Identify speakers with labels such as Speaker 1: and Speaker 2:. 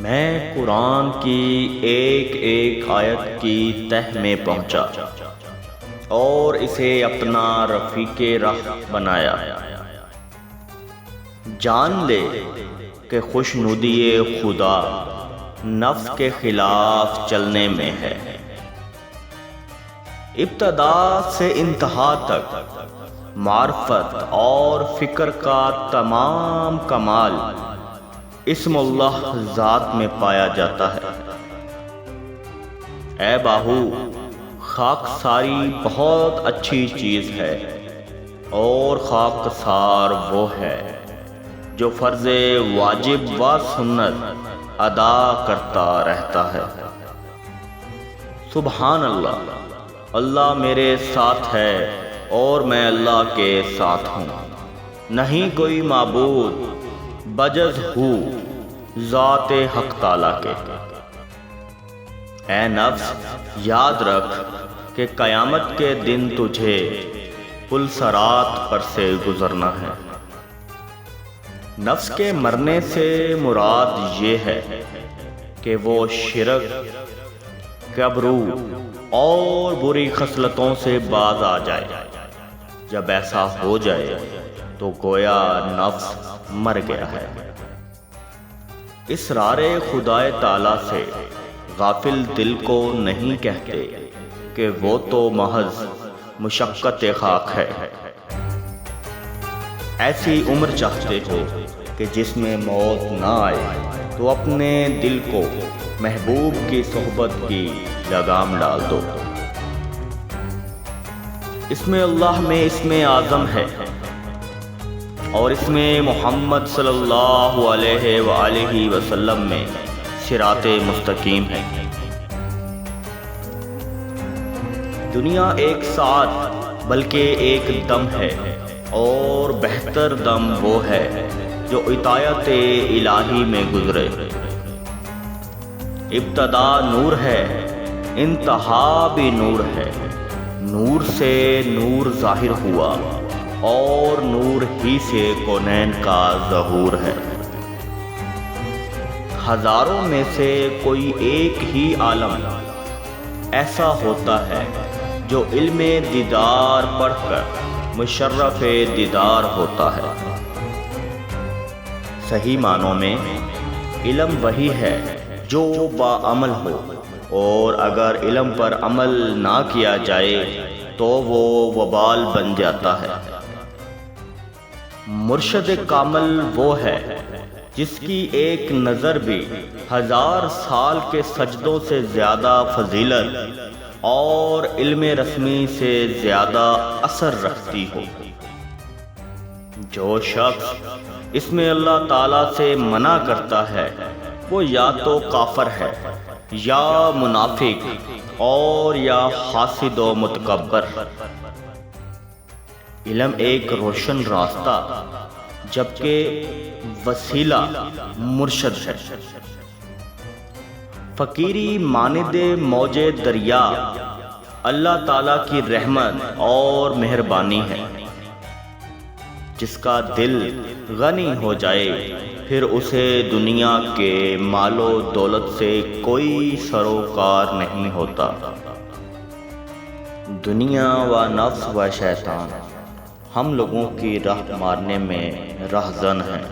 Speaker 1: میں قرآن کی ایک ایک آیت کی تہ میں پہنچا اور اسے اپنا رفیق راہ بنایا۔ جان لے کہ خوشنودی خدا نفس کے خلاف چلنے میں ہے۔ ابتدا سے انتہا تک معرفت اور فکر کا تمام کمال اسم اللہ ذات میں پایا جاتا ہے۔ اے باہو، خاکساری بہت اچھی چیز ہے اور خاکسار وہ ہے جو فرض واجب و سنت ادا کرتا رہتا ہے۔ سبحان اللہ، اللہ میرے ساتھ ہے اور میں اللہ کے ساتھ ہوں۔ نہیں کوئی معبود بجز ہو ذات حق تعالیٰ کے۔ اے نفس، یاد رکھ کہ قیامت کے دن تجھے پل صراط پر سے گزرنا ہے۔ نفس کے مرنے سے مراد یہ ہے کہ وہ شرک، کبرو اور بری خصلتوں سے باز آ جائے۔ جب ایسا ہو جائے تو گویا نفس مر گیا ہے۔ اسرار خدائے تعالیٰ سے غافل دل کو نہیں کہتے کہ وہ تو محض مشقت خاک ہے۔ ایسی عمر چاہتے ہو کہ جس میں موت نہ آئے تو اپنے دل کو محبوب کی صحبت کی لگام ڈال دو۔ اس میں اللہ میں اسم اعظم ہے اور اس میں محمد صلی اللہ علیہ وآلہ وسلم میں صراط مستقیم ہے۔ دنیا ایک ساتھ بلکہ ایک دم ہے، اور بہتر دم وہ ہے جو اطاعت الہی میں گزرے۔ ابتدا نور ہے، انتہا بھی نور ہے۔ نور سے نور ظاہر ہوا اور نور ہی سے کونین کا ظہور ہے۔ ہزاروں میں سے کوئی ایک ہی عالم ایسا ہوتا ہے جو علم دیدار پڑھ کر مشرف دیدار ہوتا ہے۔ صحیح معنوں میں علم وہی ہے جو باعمل ہو، اور اگر علم پر عمل نہ کیا جائے تو وہ وبال بن جاتا ہے۔ مرشد کامل وہ ہے جس کی ایک نظر بھی 1000 سال کے سجدوں سے زیادہ فضیلت اور علم رسمی سے زیادہ اثر رکھتی ہو۔ جو شخص اس میں اللہ تعالیٰ سے منع کرتا ہے وہ یا تو کافر ہے، یا منافق، اور یا حاسد و متکبر۔ علم ایک روشن راستہ جبکہ وسیلہ مرشد ہے۔ فقیری مانند موج دریا اللہ تعالیٰ کی رحمت اور مہربانی ہے۔ جس کا دل غنی ہو جائے پھر اسے دنیا کے مال و دولت سے کوئی سروکار نہیں ہوتا۔ دنیا و نفس و شیطان ہم لوگوں کی راہ مارنے میں رہزن ہیں۔